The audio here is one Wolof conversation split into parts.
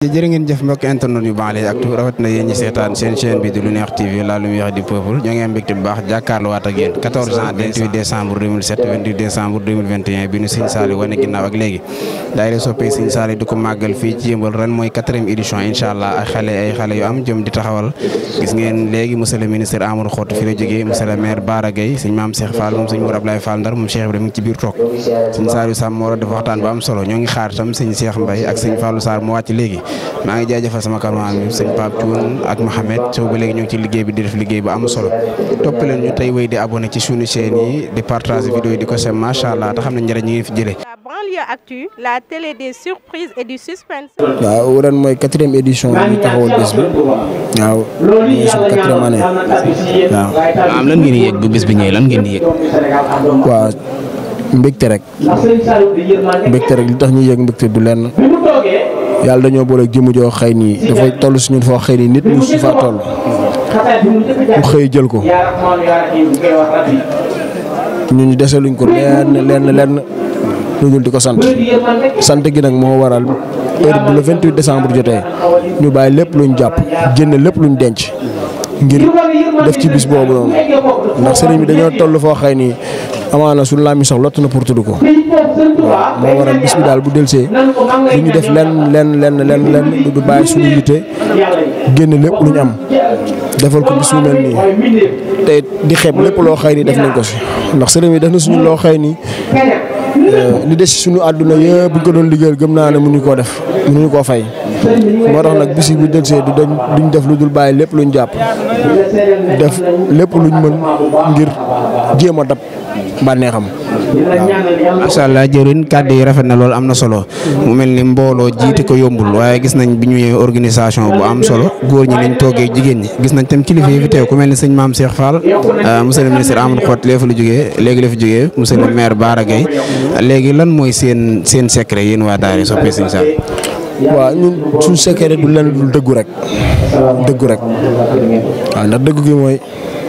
jërë ngeen jëf mbokk internet yu Banlieue Actu rawatina yéen ñi seetaan seen chaîne bi di Lu Neex TV la lumière du peuple ñoo ngi am mbégte bu baax jàkkaarloo waat ak yéen 14 ans 28 décembre 2007 28 décembre 2021 bi nu Serigne Saliou wane ginnaaw ak léegi daayira soppee Serigne Saliou di ko màggal fii ci Yeumbeul ren mooy 4e édition incha allah ay xale yu am jëm di taxawal gis ngeen léegi monsieur le ministre Amadou Khott fi la jógee monsieur le maire Bara Gueye Serigne Mame Cheikh Fall moom Serigne Mour Ablaye Fall Ndar moom Cheikh Ibrahima ci biir toog Serigne Saliou Sam moo war a def waxtaan bu am solo ñoo ngi xaar tam Serigne Cheikh Mbaye ak Serigne Fallou Sarr mu wàcc léegi maa ngi jaajëfal sama cameraman bi sëñ Pape Thioune ak Mohamed soo ba léegi ñu ngi ci liggéey bi di def liggéey bu am solo topp leen ñu tey wéy di abonné ci suñu chaîne yi di partager vidéo yi di ko sem macha allah te xam ne njëriñ ñi ngi fi jëlee. La Banlieue Actu, la télé des surprises et du suspense. waaw ren mooy 4e édition bi ñu taxawal bés bi waaw mooy suñu 4e année waaw. am lan ngeen di yëg bu bés bi ñëwee lan ngeen di yëg. waaw mbégte rek li tax ñuy yëg mbégte du lenn. yàlla dañoo boole jëmm joo xëy nii dafa toll suñu foo xëy nii nit mu su faa toll mu xëy jël ko ñu dese luñ ko lenn lu dul di ko sant gi nag moo waral heure bu le 28 décembre jotee ñu bàyyi lépp luñ jàpp génne lépp luñ denc ngir def ci bis boobu noonu ndax sëriñ bi dañoo toll foo xëy nii amaana suñu laami sax lott na pour tudd ko waaw moo waral bis bi daal bu delsee du ñu def lenn du bàyyi suñu yitte génn lépp lu ñu am defal ko bis bu mel nii te di xeeb lépp loo xëy ni def nañ ko si ndax sëriñ bi def na suñu loo xëy ni li des suñu àdduna yëpp bu ñu ko doon liggéeyal gëm naa ne mënuñu koo def mënuñu koo fay moo tax nag bis yi bu delsee duñ def lu dul bàyyi lépp luñ jàpp def lépp luñ mën ngir jéem a dab bànneexam. macha allah jëriñ kàddu yi rafet na loolu am na solo mu mel ni mbooloo jiite ko yombul waaye gis nañ bi ñu ñëwee organisation bu am solo góor ñi nañ toogee jigéen ñi gis nañ tam kilifa yi fi teew ku mel ni sëñ Mame Cheikh Fall monsieur le ministre Amadou Khott léegi la fi jógee monsieur le maire Bara Gueye léegi lan mooy seen secret yéen waa daara soppee Serigne Saliou. waaw ñun suñu secret du lenn dul dëggu rek waaw ndax dëggu gi mooy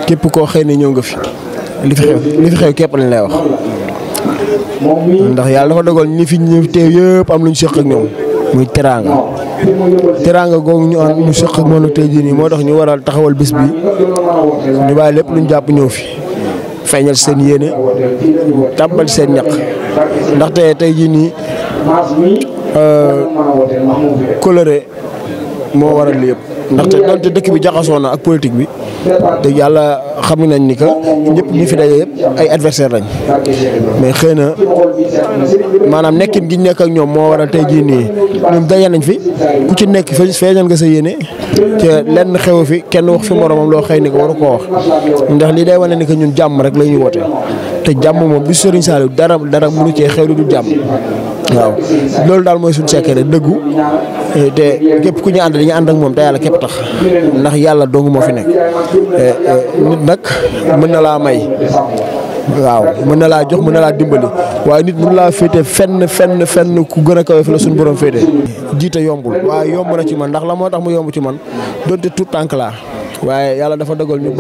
képp koo xëy ne ñëw nga fi li fi xew képp lañ lay wax ndax yàlla dafa dogal ñi fi ñu teew yëpp am lu ñu seq ak ñoom muy teraanga googu ñu seq ak moom tey jii nii moo tax ñu waral taxawal bis bi ñu bàyyi lépp luñ jàpp ñëw fi feeñal seen yéene tàmbal seen ñaq ndaxte tey jii nii coloré moo waral li yëpp ndaxte donte dëkk bi jaxasoo na ak politique bi te yàlla xam nañ ni que ñëpp ñi fi daje yëpp ay adversaire lañ mais xëy na maanaam nekkin gi ñu nekk ak ñoom moo waral tey jii nii ñun daje nañ fi ku ci nekk feeñal nga sa yéene te lenn xew fi kenn wax fi moromam loo xëy ni ko waru koo wax ndax lii day wane ni que ñun jàmm rek la ñuy woote te jàmm moom bi Serigne Saliou dara mënu cee xew lu du jàmm. waaw loolu daal mooy suñu secret dëggu te képp ku ñu ànd dañuy ànd ak moom te yàlla képp tax ndax yàlla dong moo fi nekk nit nag mën na laa may waaw mën na laa jox mën na laa dimbali waaye nit mën laa féete fenn ku gën a kawe fi la suñu borom féete. jiite yombul waaye yomb na ci man ndax la moo tax mu yomb ci man donte tout tànk laa waaye yàlla dafa dogal ñu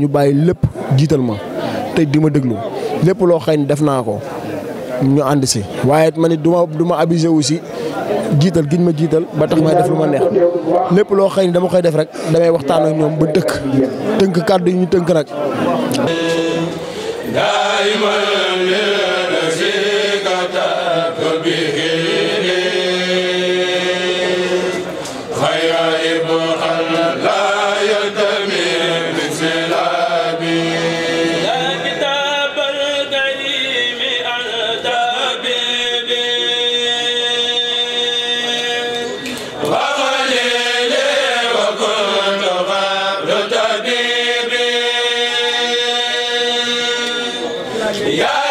bàyyi lépp jiital ma te di ma déglu lépp loo xëy ni def naa ko. ñu ànd si waaye man it du ma abusé wu si jiital giñ ma jiital ba tax may def lu ma neex lépp loo xëy ni dama koy def rek damay waxtaan ak ñoom ba tënk kàddu yi ñu tënk nag. Yeah.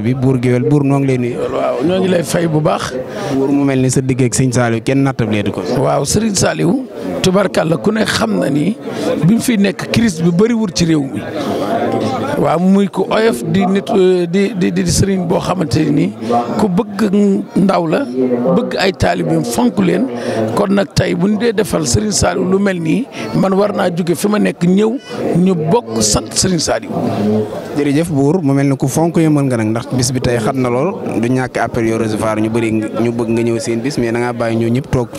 bi buur géwél buur noo ngi lay nuyu. waaw ñoo ngi lay fay bu baax. buur mu mel ni sa digg ak sëñ Saliou kenn nattableetu ko. waaw Serigne Saliou tubarkalla ku ne xam na ni bi mu fi nekk crise bi bëriwul ci réew mi waaw muy ku oyof di nit di Serigne boo xamante ni ku bëgg ndaw la bëgg ay taalibeem fonk leen kon nag tey bu ñu dee defal Serigne Saliou lu mel nii man war naa jóge fi ma nekk ñëw ñu bokk sant Serigne Saliou. jërëjëf buur mu mel ni ku fonk yëmal nga nag ndax bis bi tey xat na lool du ñàkk appel yoo recevoir ñu bëri ñu bëgg nga ñëw seen bis mais da ngaa bàyyi ñoo ñëpp toog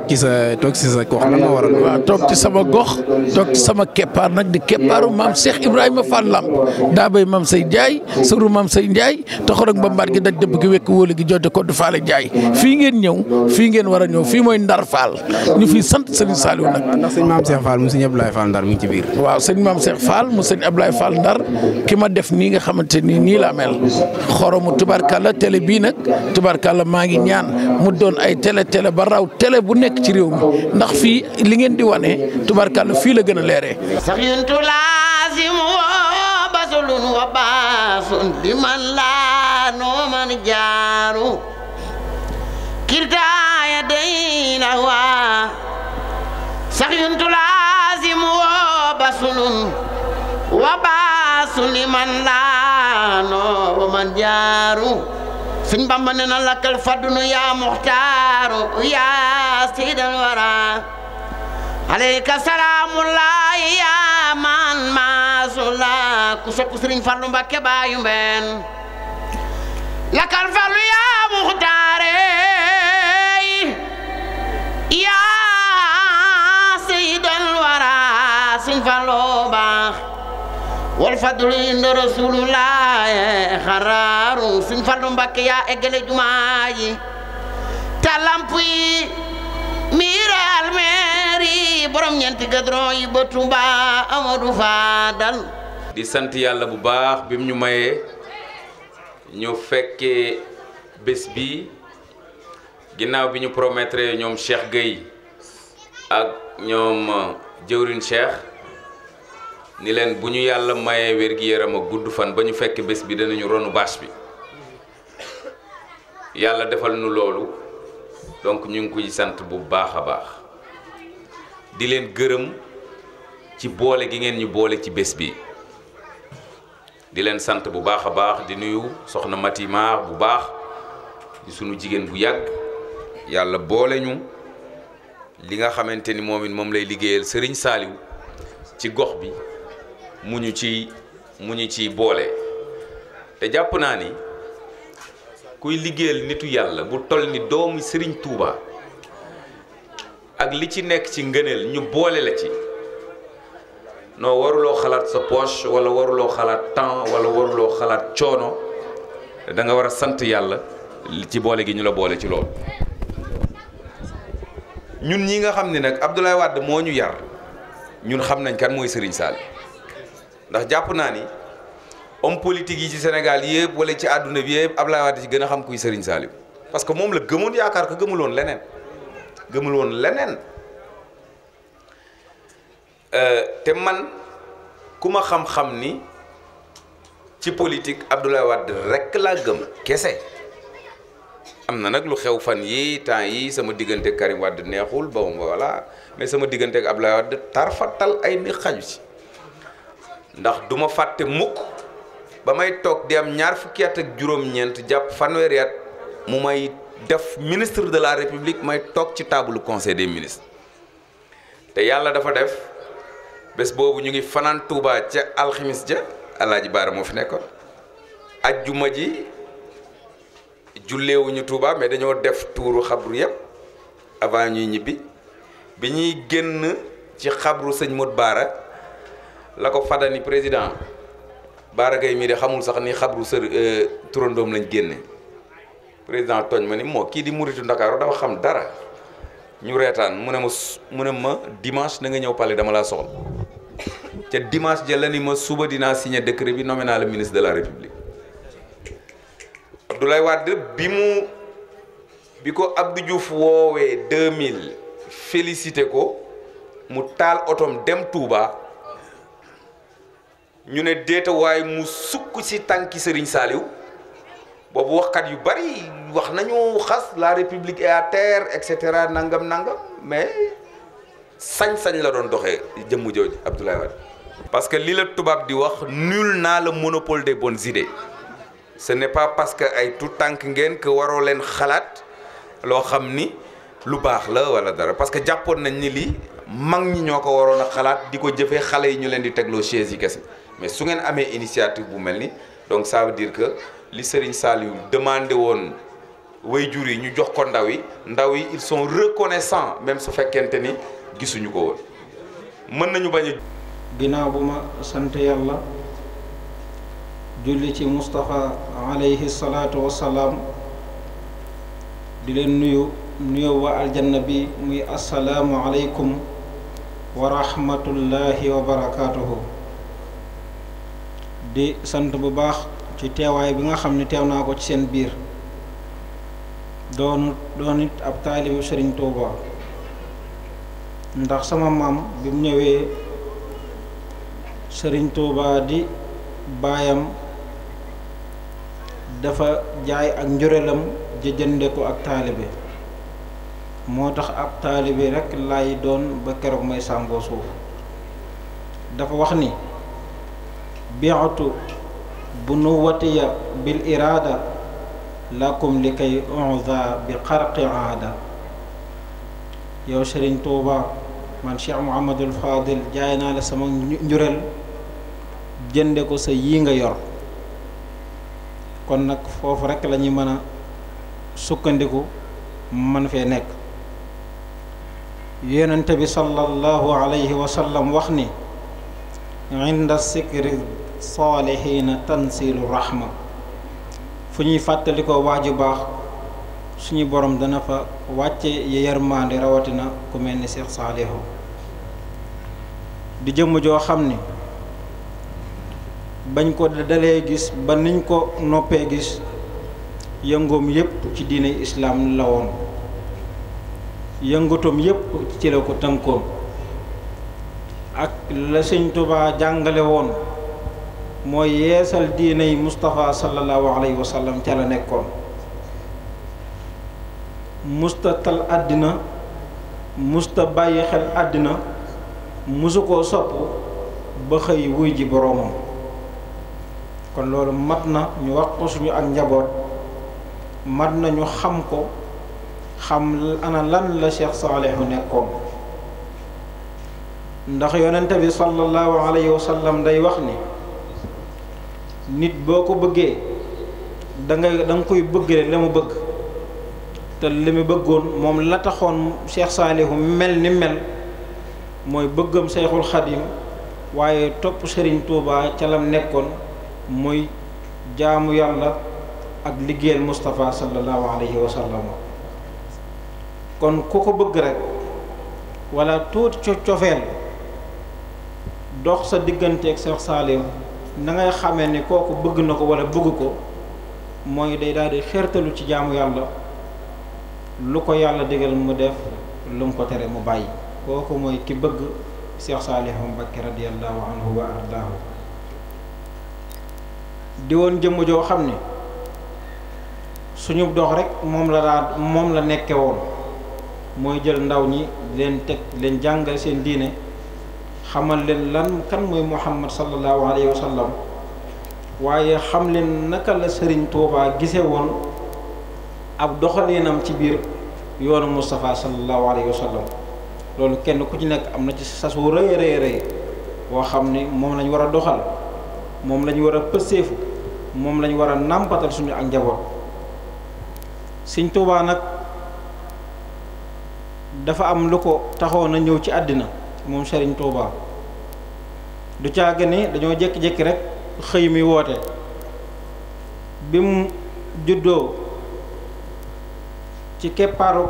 ci sa gox lan moo waral. waaw toog ci sama gox toog ci sama keppaar nag di keppaaru maam Cheikh Ibrahima Fall Lamp daa bay maam say Ndiaye sëru maam say Ndiaye taxaw ak mbambaat gi daj dëbb gi wekk wóolu gi joote ko du faale Ndiaye fii ngeen ñëw fii ngeen war a ñëw fii mooy Ndar Fall ñu fi sant Serigne Saliou nag. ndax sëñ maam Cheikh Fall mu sëñ Abdoulaye Fall Ndar mi ngi ci biir. waaw sëñ maam Cheikh Fall mu sëñ Abdoulaye Fall Ndar ki ma def nii nga xamante ni nii laa mel xoromu tubarkalla télé bii nag tubarkalla maa ngi ñaan mu doon ay télé ba raw télé bu nekk ci réew mi ndax fii li ngeen di wane tubarkalla fii la gën a leeree. basulun wa baasun liman laa nooman jaaru kirtaaya dayna waa saxyuntu laazimu wa basulun wa baasun liman laa nooman jaaru Sëñ Bamba nee na lakkal fadunu yaa muxtaaru yaa sayyidal wara alayka salaamullahi yaa man maasula ku sopp Sëriñ Fallu Mbakke baayu mbeen lakal fallu yaa muxtaare yaa sayyidal wara Sëriñ Fallu baax wal fadlu inda rasulullahi xaraaru Sëriñ Fallu Mbakke yaa eggale jumaa ji talamp yi miiral meeri borom ñeenti gadron yi ba Touba Amadou Fadal di sant yàlla bu baax bi mu ñu mayee ñu fekkee bés bi ginnaaw bi ñu promettre ñoom Cheikh Gueye ak ñoom jëwrin Cheikh ni leen bu ñu yàlla mayee wér-gi-yaram ak gudd fan ba ñu fekk bés bi danañu ronu bâche bi yàlla defal nu loolu donc ñu ngi koy sant bu baax a baax di leen gërëm ci boole gi ngeen ñu boole ci bés bi di leen sant bu baax a baax di nuyu soxna Matima bu baax di sunu jigéen bu yàgg yàlla boole ñu li nga xamante ni moom it moom lay liggéeyal Serigne Saliou ci gox bi mu ñu ci boole te jàpp naa ni kuy liggéeyal nitu yàlla bu toll ni doomu Serigne Touba ak li ci nekk ci ngëneel ñu boole la ci non waruloo xalaat sa poche wala waruloo xalaat temps wala waruloo xalaat coono da nga war a sant yàlla ci boole gi ñu la boole ci loolu. ñun ñi nga xam ne nag Abdoulaye Wade moo ñu yar ñun xam nañ kan mooy Serigne Saliou ndax jàpp naa ni homme politique yi ci Sénégal yëpp wala ci àdduna bi yëpp Abdoulaye Wade ci gën a xam kuy Serigne Saliou parce que moom la gëmoon yaakaar ko gëmul woon leneen te man ku ma xam-xam ni ci politique Abdoulaye Wade rekk laa gëm kese am na nag lu xew fan yi temps yi sama diggante Karim Wade neexul ba voilà mais sama diggante ak Abdoulaye Wade tarfatal ay ni xaju ci ndax duma fàtte mukk ba may toog di am ñaar fukki at ak juróom-ñeent jàpp fanweeri at mu may def ministre de la République may toog ci table conseil des ministres te yàlla dafa def bés boobu ñu ngi fanaan Touba ca alximis ja Alaaji Baara moo fi nekkoon ajjuma ji julleewuñu Touba mais dañoo def tuuru xabru yëpp avant ñuy ñibbi bi ñuy génn ci xabru sëñ Modou Baara la ko fadani président Baara Gaye mii de xamul sax ni xabru turandoom lañ génne président tooñ ma ni moo kii di muritu Ndakaaru dafa xam dara ñu reetaan mu ne ma dimanche na nga ñëw palais dama laa soxla ca dimanche ja la ni ma suba dinaa signé décret bi nommé naa le ministre de la République Abdoulaye Wade bi ko Abdou Diouf woowee 2000 félicité ko mu taal otom dem Touba ñu ne déeta waaye mu sukk ci tànki Serigne Saliou boobu waxkat yu bari wax nañu xas la république est à terre et cetera nangam nangam mais sañ-sañ la doon doxee jëmm jooju Abdoulaye Wade. parce que li la tubaab di wax nul n'a le monopole des bonnes idées ce n'est pas parce que ay tout tànk ngeen que waroo leen xalaat loo xam ni lu baax la wala dara parce que jàppoon nañ ni lii mag ñi ñoo ko waroon a xalaat di ko jëfee xale yi ñu leen di tegloo chaise yi kese mais su ngeen amee initiative bu mel ni donc ça veut dire que li Serigne Saliou demandé woon waajur yi ñu jox ko ndaw yi ils sont reconnaissants même su fekkente ni gisuñu ko woon mën nañu bañ a. ginnaaw bu ma sant yàlla julli ci Moustapha alayhi salaatu wassalaam di leen nuyu waa aljanna bi muy assalaamu aleykum wa rahmatullahi wa barakaatuhu. di sant bu baax ci teewaay bi nga xam ne teew naa ko ci seen biir doon it ab taalibu Serigne Touba ndax sama maam bi mu ñëwee Serigne Touba di baayam dafa jaay ak njurelam jëjënde ko ak taalibe moo tax ab taalibe rekk lay doon ba keroog may sàngoo suuf dafa wax ni bi'atu bunuwatiya bil iraada lakum li kay unza bi xarqi aada yow Serigne Touba man Cheikh Mouhamadul Fadil jaay naa la sama njureel jënde ko sa yii nga yor kon nag foofu rekk la ñuy mën a sukkandiku man fee nekk yonente bi sallallahu alayhi wa sallam wax ni inda sikri saalihiina tanzilu rahma fu ñuy fàttali ko waaju baax suñu borom dana fa wàcce yërmande rawatina ku mel ni Cheikh Saalihu di jëmm joo xam ni bañ ko dalee gis ba niñ ko noppee gis yëngoom yépp ci diine islaam la woon yëngatoom yépp ci la ko tënkoon ak la Sëñ Tuubaa jàngale woon mooy yeesal diine yi Moustapha sallallahu alayhi wa sallam ca la nekkoon musta tal àddina musta bàyyi xel àddina musu koo sopp ba xëy wuy ji boroomam kon loolu mat na ñu wax ko suñu ak njaboot mat na ñu xam ko xam ana lan la Cheikh Saalihu nekkoon ndax yonente bi sallallahu alayhi wa sallam day wax ni nit boo ko bëggee da nga koy bëgg la mu bëgg te li mu bëggoon moom la taxoon Cheikh Saalihu mel ni mel mooy bëggam Cheikhul Xadim waaye topp Serigne Touba ca lam nekkoon mooy jaamu yàlla ak liggéeyal Moustapha sallallahu alayhi wa sallam kon ku ko bëgg rek wala tuuti cofeel dox sa diggante ak Cheikh Saalihu na ngay xamee ni kooku bëgg na ko wala bëgg ko mooy day daal di xeertalu ci jaamu yàlla lu ko yàlla digal mu def lu mu ko tere mu bàyyi kooku mooy ki bëgg Cheikh Saalihu Mbacké radiyallahu anhu wa ardaahu di woon jëmm joo xam ne suñu dox rek moom la nekke woon mooy jël ndaw ñi leen teg leen jàngal seen diine xamal leen lan kan mooy Muhammad sallallahu alayhi wa sallam waaye xam leen naka la Serigne Touba gise woon ab doxalinam ci biir yoonu Moustapha sallallahu alayhi wa sallam loolu kenn ku ci nekk am na ci sas wu rëy rëy boo xam ne moom lañ war a doxal moom lañ war a pëseefu moom lañ war a nàmpatal suñu ak njaboot Serigne Touba nag dafa am lu ko taxoon a ñëw ci àddina moom Serigne Touba du caaga ni dañoo jékki-jékki rek xëy mi woote bi mu juddoo ci keppaaru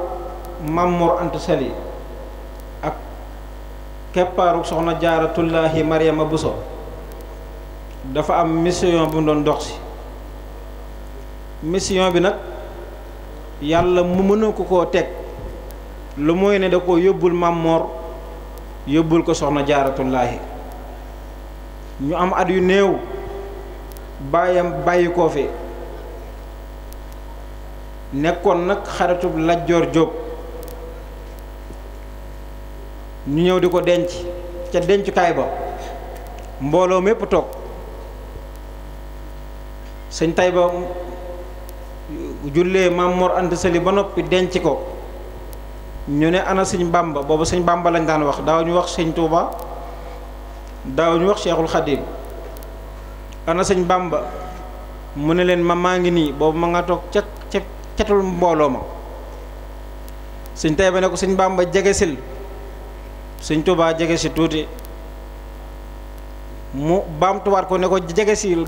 Maam Mor Anta Sali ak keppaaru soxna Jaaratullaahi Mariama Buso dafa am mission bu mu doon dox si mission bi nag yàlla mu mënu ko koo teg lu mooy ne da ko yóbbul Maam Mor yóbbul ko soxna Jaaratullaahi ñu am at yu néew baayam bàyyi koo fi nekkoon nag xaritub Lat Joor Jóob ñu ñëw di ko denc ca dencukaay ba mbooloo mépp toog sëñ Tayba jullee Maam Mor Anta Sali ba noppi denc ko ñu ne ana sëñ Bàmba boobu sëñ Bàmba lañ daan wax daaw ñu wax sëñ Tuuba daaw ñu wax Cheikhul Khadim ana sëñ Bàmba mu ne leen maa ngi nii boobu ma nga toog ca catul mbooloo ma sëñ Tayba ne ko sëñ Bàmba jegesil sëñ Tuuba jegesi tuuti mu baamtuwaat ko ne ko jegesil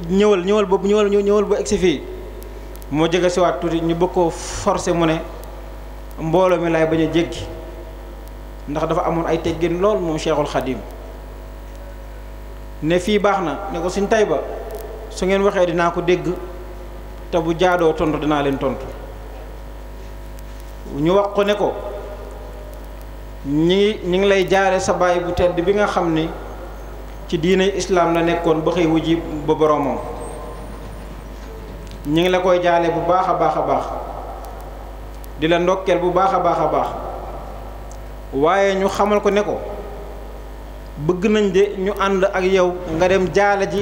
ñëwal ba egsi fii moo jegesiwaat tuuti ñu bëgg koo forcé mu ne mbooloo mi laay bañ a jéggi ndax dafa amoon ay teggin lool moom Cheikhul Khadim ne fii baax na ne ko sëñ Tayba su ngeen waxee dinaa ko dégg te bu jaadoo tontu dinaa leen tontu ñu wax ko ne ko ñi ngi lay jaare sa baay bu tedd bi nga xam ni ci diine islaam la nekkoon ba xëy wujji ba boroomam ñi ngi la koy jaale bu baax a baax a baax di la ndokkeel bu baax a baax a baax waaye ñu xamal ko ne ko bëgg nañ de ñu ànd ak yow nga dem jaala ji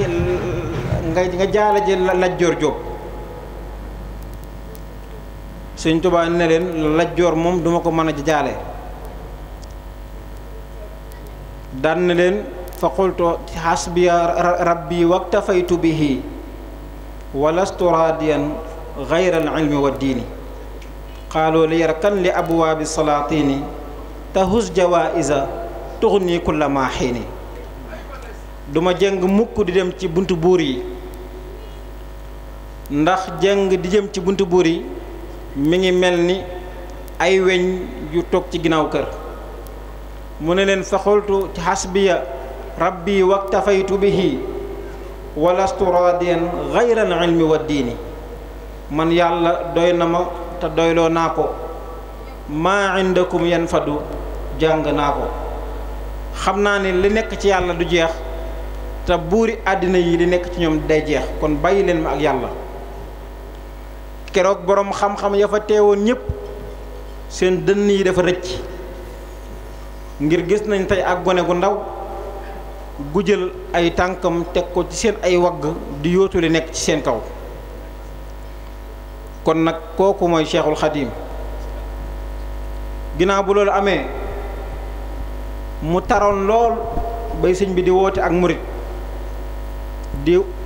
nga jaala ji Lat Joor Jóob Sëñ Tuubaa ne leen Lat Joor moom duma ko mën a jaale daan na leen fa qultu hasbiya rabbi waktafaytu bihi walastu raadiyan gayra al ilmi wa diini qaaloo li yarkan li abwaabi salaatini tahus jawaïsa tuxni kulla ma xiini duma jëng mukk di dem ci buntu buur yi ndax jëng di jëm ci buntu buur yi mi ngi mel ni ay weñ yu toog ci ginnaaw kër mu ne leen faxultu ci xasbiya rabbi waktafaytu bihi walastu raadiyan gayra al ilmi wa diini man yàlla doy na ma te doyloo naa ko maa indakum yanfadu jàng naa ko xam naa ne li nekk ci yàlla du jeex te buuri àddina yi li nekk ci ñoom day jeex kon bàyyi leen ma ak yàlla keroog boroom xam-xam ya fa teewoon ñépp seen dënn yi dafa rëcc ngir gis nañ tey ak gone gu ndaw gu jël ay tànkam teg ko ci seen ay wagg di yóotu li nekk ci seen kaw kon nag kooku mooy Cheikhul Khadim ginnaaw bu loolu amee mu taroon lool bay sëñ bi di woote ak murit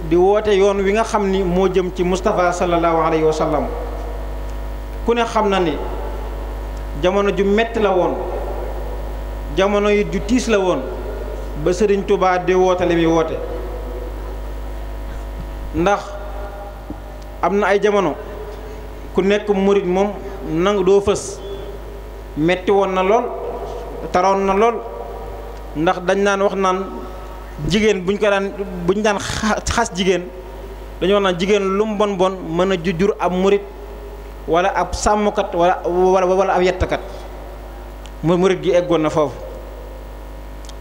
di woote yoon wi nga xam ni moo jëm ci Moustapha sallallahu alayhi wa sallam ku ne xam na ni jamono ju metti la woon jamono yi ju tiis la woon ba Sëriñ Tuubaa di woote li muy woote ndax am na ay jamono ku nekk murit moom nangu doo fës metti woon na lool taroon na lool ndax dañ naan wax naan jigéen buñ daan xas jigéen dañu wax naan jigéen lu mu bon bon mën a jujur ab murit wala ab sàmmkat wala ab yettkat murit gi eggoon na foofu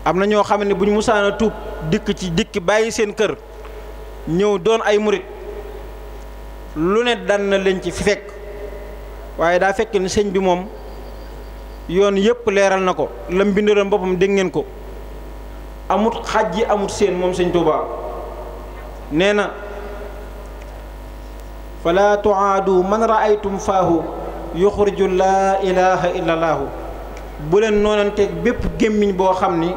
am na ñoo xam ne bu ñu musaan a tuub dikk bàyyi seen kër ñëw doon ay murit lu ne daan na leen ci fekk waaye daa fekk ni sëñ bi moom yoon yëpp leeral na ko lam bindaloon boppam dégg ngeen ko amut xaj yi amut seen moom sëñ Tuubaa nee na fala tuaadu man raaytum faahu yuxriju laa ilaha illa allaahu bu leen noonanteeg bépp gémmiñ boo xam ni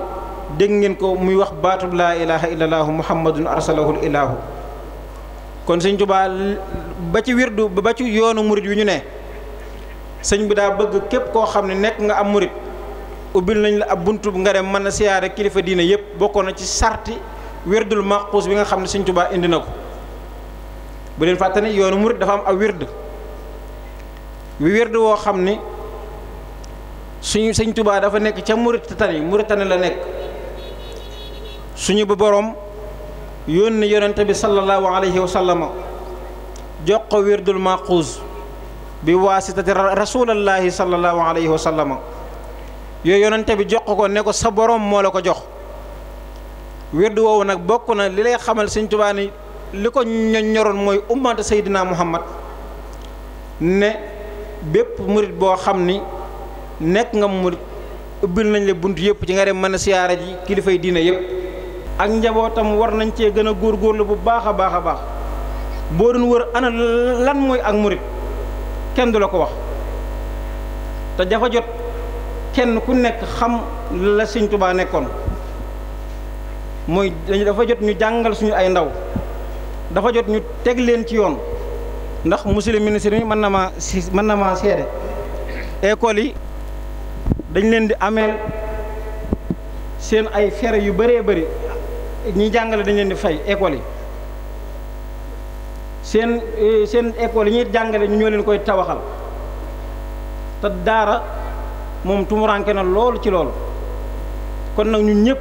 dégg ngeen ko muy wax baatub laa ilaha illa allaahu muhammadun arsalahul ilaahu kon sëñ Tuubaa ba ci wirdu ba ci yoonu murit wi ñu ne sëñ bi daa bëgg képp koo xam ne nekk nga am murit ubbil nañ la ab buntu nga dem mën a siyaare kilifa diine yëpp bokkoon na ci sarti wirdul maquus bi nga xam ne sëñ Tuubaa indi na ko bu leen fàtte ne yoonu murit dafa am ab wird woo xam ni suñu sëñ Tuubaa dafa nekk ca Muritani la nekk suñu bu boroom yónni yonente bi sallallahu alayhi wa sallam jox ko wirdul maquus bi waasitati rasulallahi sallallahu alayhi wa sallam yooyu yonente bi jox ko ne ko sa boroom moo la ko jox wirdu woowu nag bokk na li lay xamal Sëñ Tuubaa ni li ko ñoroon mooy ummata Seydina Muhammad ne bépp murit boo xam ni nekk nga murit ubbil nañ la bunt yëpp ci nga dem mën a siyaara ji kilifay diina yëpp ak njabootam war nañ cee gën a góorgóorlu bu baax a baax a baax boo doon wër ana lan mooy ak murit kenn du la ko wax te dafa jot kenn ku nekk xam la Sëñ Tuubaa nekkoon mooy dafa jot ñu jàngal suñu ay ndaw dafa jot ñu teg leen ci yoon ndax monsieur le ministre mi mën na maa seede école yi dañ leen di ameel seen ay fere yu bëree bëri ñi jàngale dañ leen di fay école yi seen école yi ñuy jàngale ñu ñoo leen koy tabaxal te daara moom tumuranke na lool ci loolu kon nag ñun ñëpp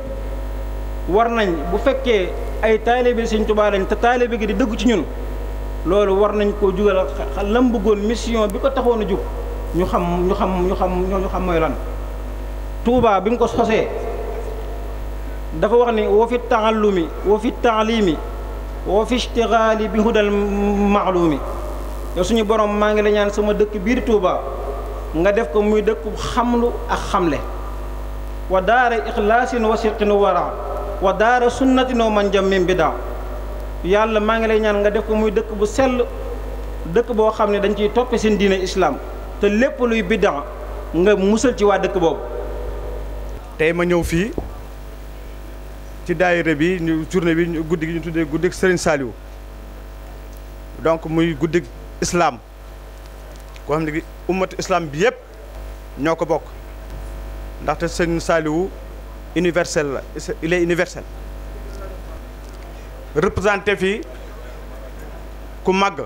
war nañ bu fekkee ay taalibe Sëñ Tuubaa lañ te taalibe gi di dëgg ci ñun loolu war nañ koo jugal lam bëggoon mission bi ko taxoon a jug ñu xam mooy lan. Tuubaa bi nga ko sosee dafa wax ni woo fi taallumi woo fi taalimi woo fi ishtigaali bi hudal maalumi yow suñu borom maa ngi la ñaan sama dëkk biir Tuubaa nga def ko muy dëkk xamlu ak xamle wa daara ixlaasin wa sidqin wara wa daara sunnatin wa man jam min bidaa yàlla maa ngi lay ñaan nga def ko muy dëkk bu sell dëkk boo xam ne dañ ciy toppe seen diine islam te lépp luy bidaa nga musal ci waa dëkk boobu. tey ma ñëw fii ci daayira bi ñu journée bi guddi gi ñu tuddee guddi Serigne Saliou donc muy guddi islam koo xam ne ummatu islam bi yëpp ñoo ko bokk ndaxte Serigne Saliou universel la il est universel représenté fii ku màgg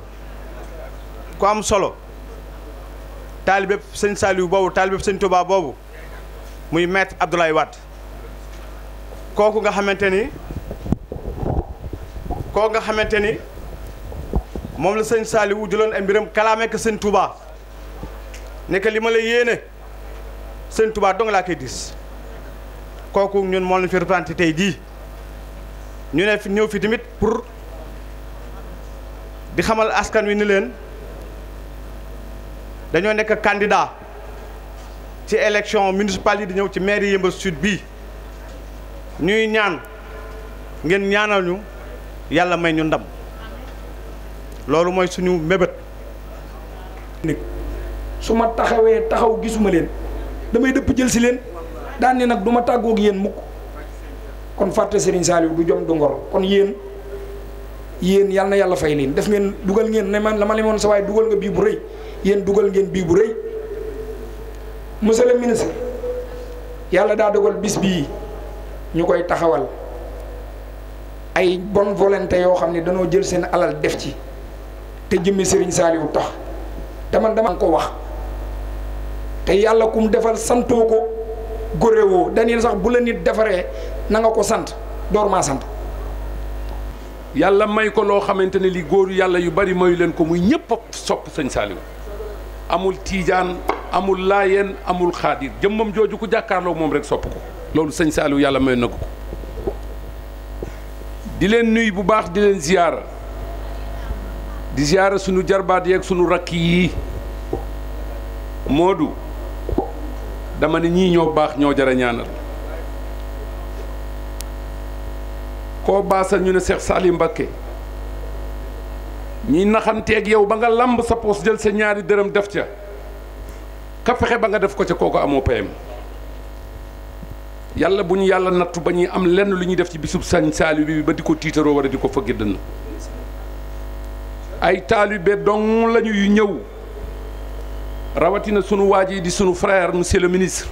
ku am solo taalibe Serigne Saliou boobu taalibe Serigne Touba boobu muy maître Abdoulaye Wade kooku nga xamante ni moom la Serigne Saliou jëloon ay mbiram kalaame ko Serigne Touba ne que li ma la yéene Serigne Touba dong laa koy dis kooku ñun moo lañ fi représenté tey jii ñu ne fi ñëw fi tamit pour di xamal askan wi ni leen dañoo nekk candidat ci élection municipale yi di ñëw ci mairie Yeumbeul Sud bii ñuy ñaan ngeen ñaanal ñu yàlla may ñu ndam loolu mooy suñu mébét. su ma taxaw gisuma leen damay dëpp jël si leen daan ne nag du ma tàggoog yéen mukk kon fàtte Serigne Saliou du jom du ngor kon yéen yal na yàlla fay leen def ngeen dugal ngeen ne man la ma lemoon sa waaye dugal nga bii bu rëy yéen dugal ngeen bii bu rëy monsieur le ministre yàlla daa dogal bis bii ñu koy taxawal ay bonne volonté yoo xam ne danoo jël seen alal def ci te jëmmi Serigne Saliou tax te man dama ko wax te yàlla kum defal santoo ko góorewoo dañuy sax bu la nit defaree na nga ko sant door maa sant. yàlla may ko loo xamante ne li góoru yàlla yu bari mayu leen ko muy ñëpp a sopp sëñ Saliou amul tiijaan amul laayeen amul xaadir jëmmam jooju ku jàkkaarloo moom rek sopp ko loolu sëñ Saliou yàlla may na ko di leen nuyu bu baax di leen ziyaara di ziyaara sunu jarbaat yeeg sunu rakk yi Moodu dama ne ñii ñoo baax ñoo jara ñaanal koo baasal ñu ne Cheikh Salim Mbacké ñi naxanteeg yow ba nga lamb sa poos jël sa ñaari dërëm def ca ka fexe ba nga def ko ca kooku amoo payam yàlla bu ñu yàlla nattu ba ñuy am lenn lu ñuy def ci bisub sëñ Saliou bi ba di ko tiitaroo wala di ko fëgg dënn ay taalibe dong lañu yu ñëw rawatina sunu waaj yi di sunu frère monsieur le ministre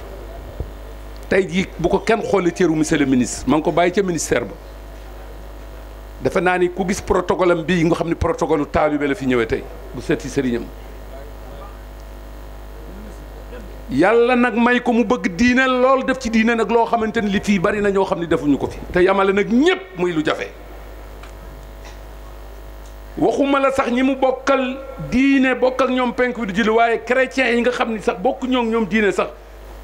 tey jii bu ko kenn xoolee cëru monsieur le ministre ma ngi ko bàyyi ca ministère ba defe naa ni ku gis protocole am bii nga xam ne protocole taalibe la fi ñëwee tey bu seeti sëriñam yàlla nag may ko mu bëgg diine lool def ci diine nag loo xamante ni li fii bari na ñoo xam ne defuñu ko fi te yamale nag ñépp muy lu jafe waxuma la sax ñi mu bokkal diine bokk ak ñoom penk bi du julli waaye chrétiens yi nga xam ni sax bokk ñoom diine sax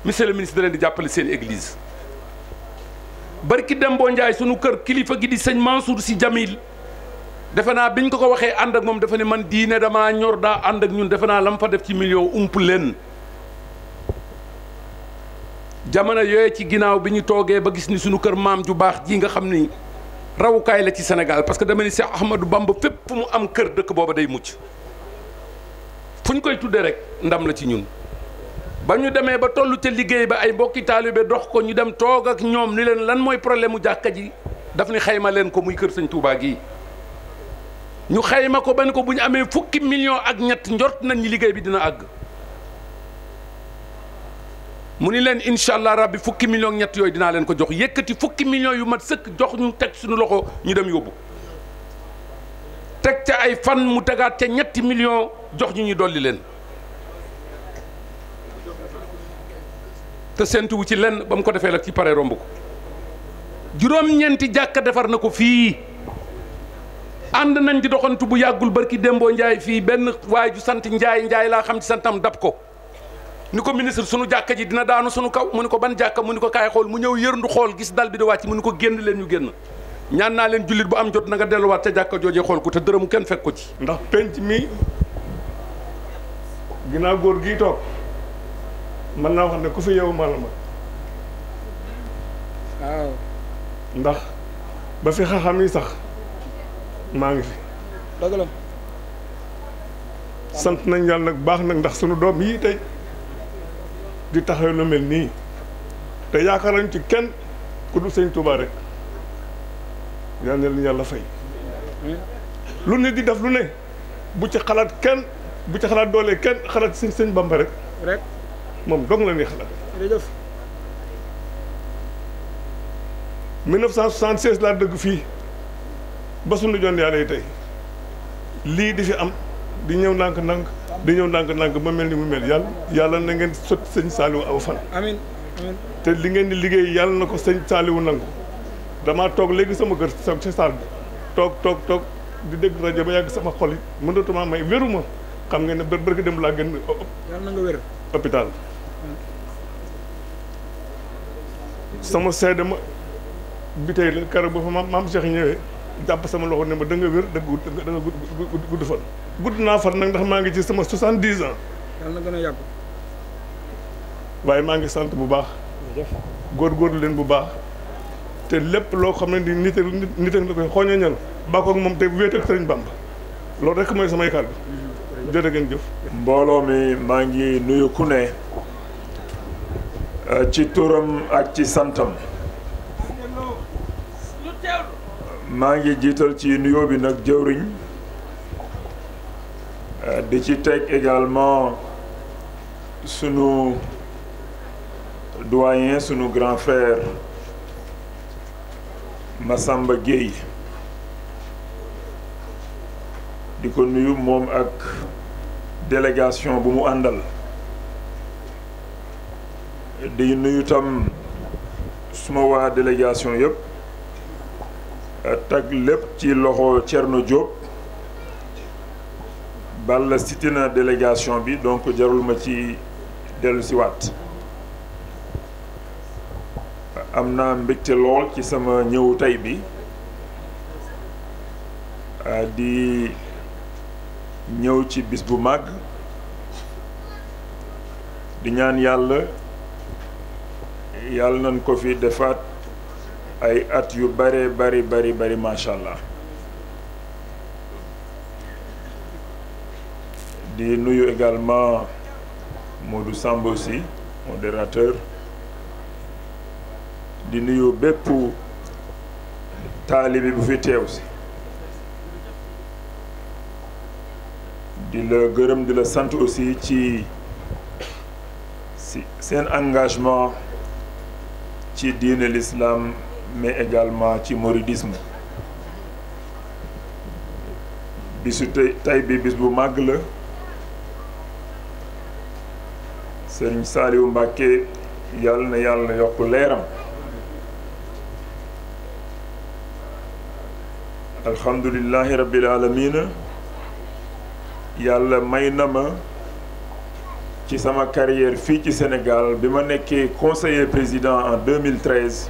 monsieur le ministre da leen di jàppale seen église barki Dembo Ndiaye sunu kër kilifa gi di sëñ Mansour Sy Djamil defe naa biñ ko waxee ànd ak moom dafa ne man diine damaa ñor daa ànd ak ñun defe naa lam fa def ci million ump leen jamono yooyu ci ginnaaw bi ñu toogee ba gis ni sunu kër maam ju baax ji nga xam ni rawukaay la ci Sénégal parce que dama ni Cheikh Ahmadou Bamba fépp fu mu am kër dëkk booba day mucc fu ñu koy tuddee rek ndam la ci ñun ba ñu demee ba tollu ca liggéey ba ay mbokki taalibe dox ko ñu dem toog ak ñoom ni leen lan mooy problème mu jàkka ji daf ni xayma leen ko muy kër sëñ Touba gii ñu xayma ko ba ni ko bu ñu amee fukki million ak ñett njort nañ ñi liggéey bi dina àgg mu ni leen incha allah rabbi fukki million ñett yooyu dinaa leen ko jox yëkkati fukki millions yu mat sëkk jox ñu teg suñu loxo ñu dem yóbbu teg ca ay fan mu tegaat ca ñetti millions jox ñu dolli leen te séntu wu ci lenn ba mu ko defee la ci pare romb ko juróom-ñeenti jàkka defar na ko fii ànd nañ di doxantu bu yàggul barki Dembo Njaay fii benn waay ju sant Njaay laa xam ci santam dab ko ni ko ministre sunu jàkka ji dina daanu sunu kaw mu ni ko ban jàkka mu ni ko kaay xool mu ñëw yërndu xool gis dal bi di wàcc mu ni ko génn leen ñu génn ñaan naa leen jullit bu am jot na nga delluwaat ca jàkka joojee xool ko te dërëmu kenn fekk ko ci. ndax penc mi ginnaaw góor gii toog mën naa wax ne ku fi yow maa la ma waaw ndax ba fi xam-xam yi sax maa ngi fi. dëgg la. sant nañ yàlla nag baax nag ndax sunu doom yii tey di taxaw lu mel nii te yaakaar nañ ci kenn ku dul sëñ Touba rek yal na leen yàlla fay. lu ne di def lu ne bu ci xalaat kenn bu ci xalaat doole kenn xalaat sëñ Bamba rek. moom dong la ñuy xalaat. jërëjëf. 1976 laa dëgg fii ba sunu jon yàlla yi tey lii di fi am di ñëw ndànk-ndànk di ñëw ndànk-ndànk ba mel ni mu mel yàlla na ngeen sot sëñ Saliou aw fan. amiin amiin. te li ngeen di liggéey yàlla na ko sëñ Saliou nangu damaa toog léegi sama kër ci saal bi toog di dégg rajo ba yàgg sama xol yi mënatuma may wéruma xam ngeen ne bërki dem laa gën yàlla na nga wér hôpital sama seede ma bi tey la keroog ba fa maam Cheikh ñëwee jàpp sama loxo ne ma da nga wér da nga gudd fan gudd naa fan nag ndax maa ngi ci sama 70 ans yàlla na gën a yàgg waaye maa ngi sant bu baax góorgóorlu leen bu baax te lépp loo xam ne di nit ak la koy xooñañal bàkk ak moom te wéet ak Sëriñ Bamba loolu rek mooy samay kàddu jërë ngeen jëf. mbooloo mi maa ngi nuyu ku ne ci turam ak ci santam maa ngi jiital ci nuyoo bi nag jëwriñ di ci teg également sunu doyen sunu grand frère Massamba Gueye di ko nuyu moom ak délégation bu mu àndal di nuyu tam suma waa délégation yëpp tag lépp ci loxo Thierno Diop Balla cité na délégation bi donc jarul ma ci dellu si waat am naa mbégte lool ci sama ñëw tey bi di ñëw ci bis bu màgg di ñaan yàlla nañ ko fi defaat ay at yu bari macha allah di nuyu également Modou Samb aussi modérateur di nuyu bépp taalibe bu fi teew si di la gërëm di la sant aussi ci seen engagement ci diine l'islam mais également ci mouridisme bisu tey bi bis bu màgg la Sëriñ Saliou Mbacké yàlla na yàlla yokk leeram alhamdulillahi rabbil alamina yàlla may na ma ci sama carrière fii ci Sénégal bi ma nekkee conseiller président en 2013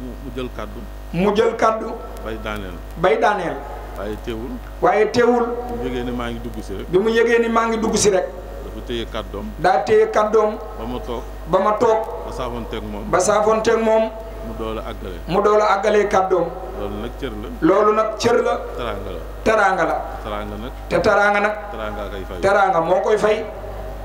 mu jël kaddu. mu jël kaddu. bay daaneel. bay daaneel. waaye teewul. waaye teewul. bi mu yëgee ni maa ngi dugg si rek. bi mu yëgee ni maa ngi dugg si rek. dafa téye kàddoom. daa téye kàddoom. ba ma toog. ba ma toog. ba saafoonteeg moom. ba saafoonteeg moom. mu doole àggale. mu doole àggalee kàddoom. loolu nag cër la. loolu nag cër la. teraanga la. teraanga la. teraanga nag. te teraanga nag. teraanga kay fay. teraanga moo koy fay.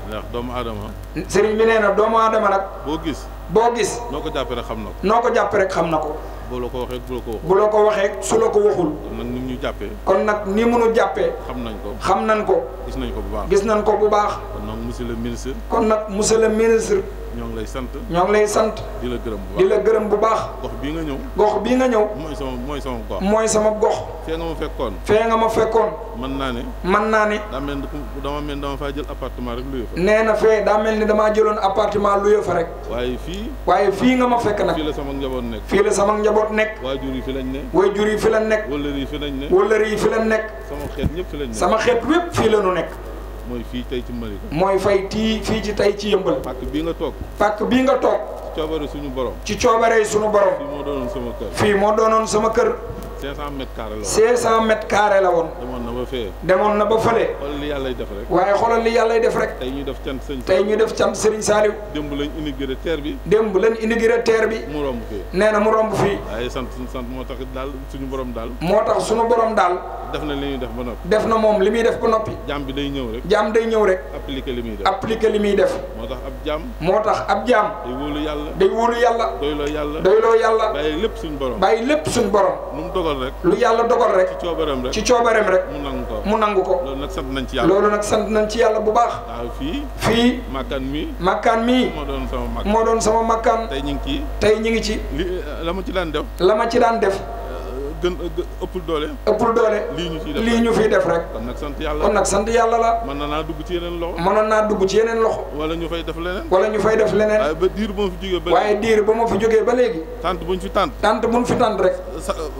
ndax doomu aadama. sëriñ bi nee na doomu aadama nag. boo gis. boo gis. noo ko jàppee rek xam na ko. noo ko jàppee rek xam na ko. bu la ko waxee bu la ko waxul. bu la ko waxee su la ko waxul. kon nag ni mu ñu jàppee. kon nag ni mu ñu jàppee. xam nañ ko. xam nañ ko. gis nañ ko bu baax. gis nañ ko bu baax. kon nag monsieur le ministre. kon nag monsieur le ministre. ñoo ngi lay sant. ñoo ngi lay sant. di la gërëm bu baax di la gërëm bu baax. gox bii nga ñëw. gox bii nga ñëw. mooy sama gox. mooy sama gox. fee nga ma fekkoon. fee nga ma fekkoon. mën naa ne. mën naa ne. daa mel ni dama faa jël appartement rek luye fa. nee na fee daa mel ni damaa jëloon appartement luye fa rek. waaye fii. waaye fii nga ma fekk nag. fii la sama njaboot nekk. fii la sama njaboot nekk. waajur yi fi lañ ne. waajur yi fi lañ nekk. wëllër yi fi lañ ne. wëllër yi fi lañ nekk. sama xeet ñëpp fi lañ nekk. sama xeet wépp fii la ñu nekk. mooy fii tey ci Malika. mooy fii ci tey ci yëmbal. pàkk bii nga toog. pàkk bii nga toog. ci coobare suñu borom. ci coobare suñu borom. fii moo doonoon sama kër. fii moo doonoon sama kër. 500 mètres carrés la woon. 500 mètres carrés la woon. demoon na ba fee. demoon na ba fële. xoolal li yàllay def rek. waaye xoolal li yàllay def rek. tey ñu def cant sëñ. tey ñu def cant Serigne Saliou. démb lañ inauguré terre bi. démb lañ inauguré terre bi. mu romb fii. nee na mu romb fii. waaye sant moo tax daal suñu borom daal. moo tax suñu borom daal. def na li ñuy def ba noppi. def na moom li muy def ba noppi. jaam bi day ñëw rek. jaam day ñëw rek. appliqué li muy def. appliqué li muy def. moo tax ab jaam. moo tax ab jaam. day wóolu yàlla. day wóolu yàlla. doyloo yàlla. doyloo yàlla. bàyyi lépp suñu borom. bàyyi lépp suñu borom. lu mu dogal rek. lu yàlla dogal rek. ci coobareem rek. ci coobareem rek. mu nangu ko. mu nangu ko. loolu nag sant nañ ci yàlla. loolu nag sant nañ ci yàlla bu baax. waaw fii. fii. makkaan mii. makkaan mii. moo doon sama makkaan. moo doon sama makkaan. tey ñu ngi ci. tey ñu ngi ci. la ma ci daan def. la ma ci daan def. gën ëppul doole. ëppul doole. lii ñu fiy def rek. kon nag sant yàlla. kon nag sant yàlla la. mën na naa dugg ci yeneen loxo. mënoon naa dugg ci yeneen loxo. wala ñu fay def leneen. wala ñu fay def leneen. waaye ba diir ba ma fi jógee ba. waaye diir ba ma fi jógee ba léegi. tant buñ fi tant. tant buñ fi tant rek.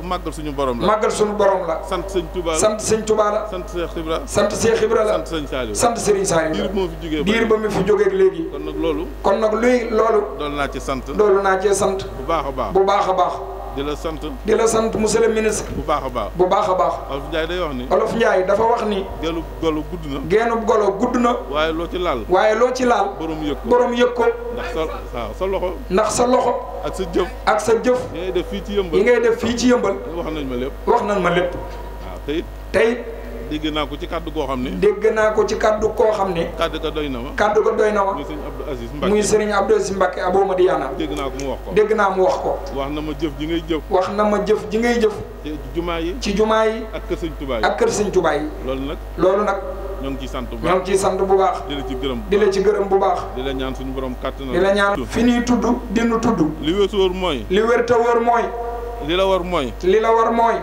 màggal suñu borom la. màggal suñu borom la. sant sëñ Touba la. sant sëñ Touba la. sant Cheikh Ibra. sant Cheikh Ibra la. sant sëñ Saliou. sant Serigne Saliou. diir ba ma fi jógee ba diir ba ma fi jógee léegi. kon nag loolu. kon nag luy loolu. doon naa ci sant. loolu naa cee sant. bu baax a baax. bu baax a baax. di la sant. di la sant monsieur le ministre. bu baax a baax. bu baax a baax. Olof Ndiaye day wax ni. Olof Ndiaye dafa wax ni. geenu golo gudd na. geenu golo gudd na. waaye loo ci laal. waaye loo ci laal. borom yëg ko borom yëg ko. ndax sa loxo. ndax sa loxo. ak sa jëf. ak sa jëf. yi ngay def fii ci yëmbal. yi ngay def fii ci yëmbal. wax nañ ma lépp. wax nañ ma lépp. waaw tey. tey. dégg naa ko ci kaddu goo xam ne. dégg naa ko ci kaddu koo xam ne. kaddu ga doy na ma. kaddu ga doy na ma. muy sëñ Abdou Aziz Mbacke. muy sëriñ Abdou Aziz Mbacke Abou Madiana. dégg naa ko mu wax ko. dégg naa mu wax ko. wax na ma jëf ji ngay jëf. wax na ma jëf ji ngay jëf. ci jumaa yi. ci jumaa yi. ak kër sëñ Touba yi. ak kër sëñ Touba yi. loolu nag. loolu nag. ñoo ngi ciy sant bu baax. ñoo ngi ciy sant bu baax. di la ci gërëm. di la ci gërëm bu baax. di la ñaan suñu borom kàttanal. di la ñaan fi ñuy tudd di nu tudd. li wér wóor mooy. li wér te wóor mooy. li la war mooy. li la war mooy.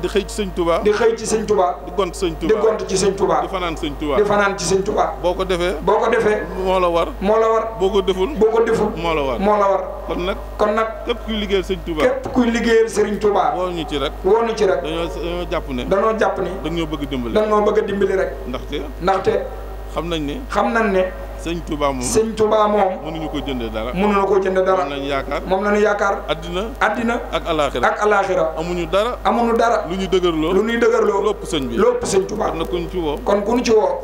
di xëy ci sëñ Touba. di xëy ci sëñ Touba. di gont sëñ Touba. di gont ci sëñ Touba. di fanaan sëñ Touba. di fanaan ci sëñ Touba. boo ko defee. boo ko defee. moo la war. moo la war. boo ko deful. boo ko deful. moo la war. moo la war. kon nag. képp kuy liggéeyal sëñ Touba. képp kuy liggéeyal sëriñ Touba. woo ñu ci rek. woo ñu ci rek. dañoo jàpp ne. dañoo jàpp ni. dañoo bëgg dimbali. dañoo bëgg a dimbali rek. ndaxte. xam nañ ne. xam nañ ne. sëñ Touba moom. sëñ Touba moom. mënuñu ko jëndee dara. mënuñu ko jëndee dara. moom lañu yaakaar. moom lañu yaakaar. addina. ak alaaxira. ak alaaxira. amuñu dara. amuñu dara. lu ñu dëgërloo. lu ñuy dëgërloo. lépp sëñ bi. lépp sëñ Touba. kon nag ku ñu ci woo. kon ku ñu ci woo.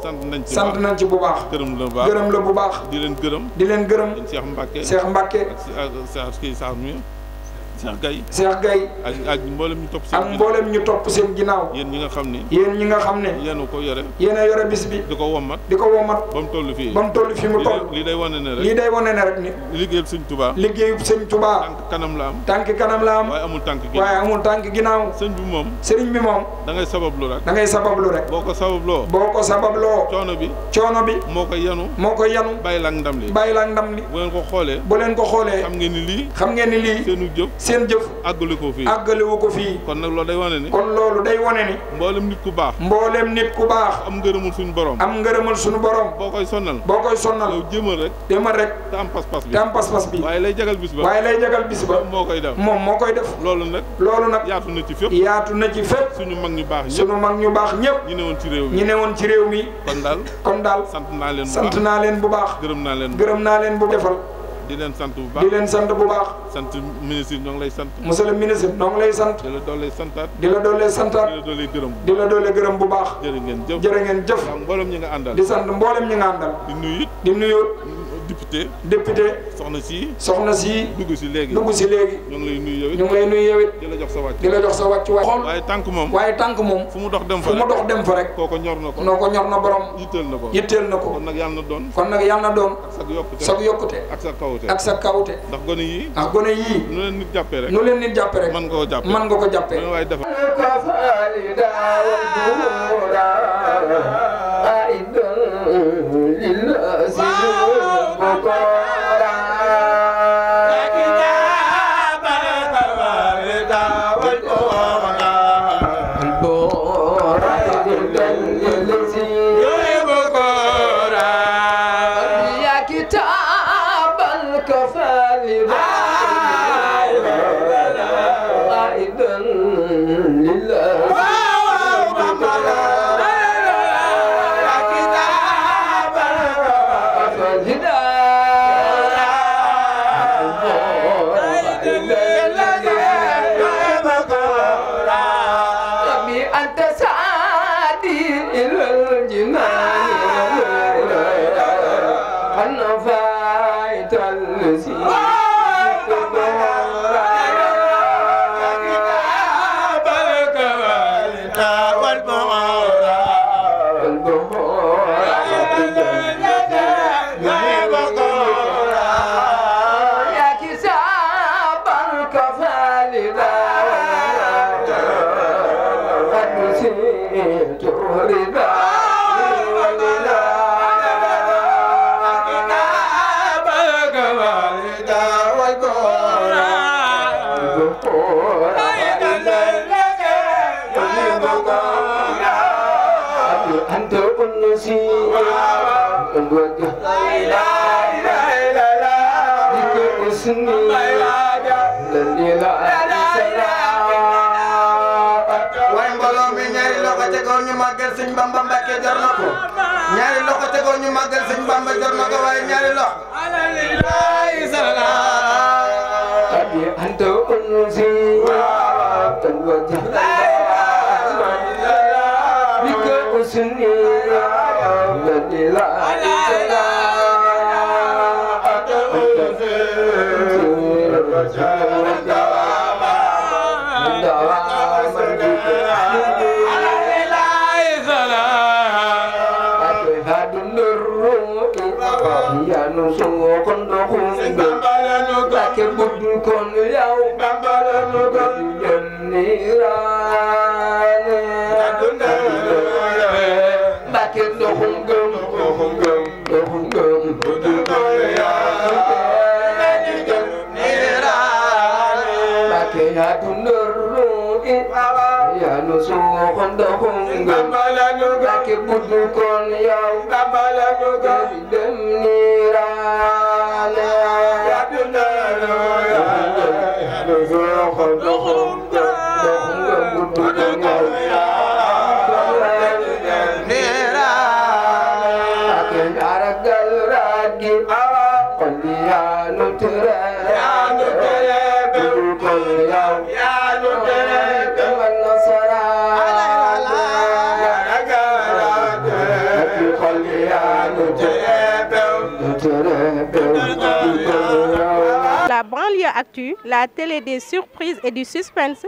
sant nañ ci bu baax. gërëm la bu baax. gërëm la bu baax. di leen gërëm. di leen gërëm. Cheikh Mbacke. Cheikh Mbacke. ak kii Saar mi. Cheikh Gaye. Cheikh Gaye. ak mboolem ñu topp ak mboolem ñu topp seen ginnaaw. yéen ñi nga xam ne. yéen ñi nga xam ne. yéen a ko yore. yéen a yore bis bi. di ko womat. di ko womat. ba mu toll fii. ba mu toll fii mu toll. lii day wane ne rek. lii day wane ne rek ni. liggéeyub sëñ Touba. liggéeyub sëñ Touba. tànk kanam la am. tànk kanam la am. waaye amul tànk ginnaaw. waaye amul tànk ginnaaw. sëñ bi moom. sëriñ bi moom. da ngay sabablu rek. da ngay sabablu rek. boo ko sababloo. boo ko sababloo. coono bi. coono bi. moo koy yanu. moo koy yanu. bàyyi la ak ndam li. bàyyi la ak ndam li. bu leen ko xoolee. bu leen ko xoolee. xam ngeen ni lii. xam ngeen ni lii. seenu jëf. seen jëf. àggale ko fii. àggale wu ko fii. kon nag loolu day wane ni. kon loolu day wane ni. mboolem nit ku baax. mboolem nit ku baax. am ngërëmul suñu borom. am ngërëmul suñu borom. boo koy sonnal. boo koy sonnal. yow jéemal rek. jéemal rek. te am pas-pas bi. te am pas-pas bi. waaye lay jagal bis ba. waaye lay jagal bis ba. moo koy def. moom moo koy def. loolu nag. loolu nag. yaatu na ci fépp. yaatu na ci fépp. suñu mag ñu baax ñëpp. suñu mag ñu baax ñëpp. ñi newoon ci réew mi. ñi newoon ci réew mi. kon daal. kon daal. sant naa leen bu baax. sant naa leen bu baax. gërëm naa leen. gërëm naa leen bu defal. di leen sant bu baax di leen sant bu baax. sant ministre ñoo ngi lay sant. monsieur le ministre ñoo ngi lay sant. di la doolee santaat. di la doolee santaat. di la doolee gërëm. di la doolee gërëm bu baax. jërë ngeen jëf jërë ngeen jëf. mboolem ñi nga àndal. di sant mboolem ñi nga àndal. di nuyu it. di nuyu. député. soxna si. dugg si léegi. dugg si léegi. ñoo ngi lay nuyu yow it. ñu ngi lay nuyu yow it. di la jox sa wàcc. di la jox sa wàcc xool. waaye tànk moom. fu mu dox dem fa rek. kooko ñor na ko. noo ko ñor na borom. yitteel na ko. kon nag yàlla na doon. ak sa yokkute. ak sa kawute. ndax gone yii. nu leen nit jàppee rek. mën nga ko jàppee. mën nga ko jàppee. waaye defal. waaye mbooloo mi ñaari loxo tegoon ñu màggal sëñ Bamba Mbàkke jar na ko ñaari loxo tegoon ñu màggal sëñ Bamba jar na ko waaye ñaari loxo La banlieue actu, la télé des surprises et du suspense.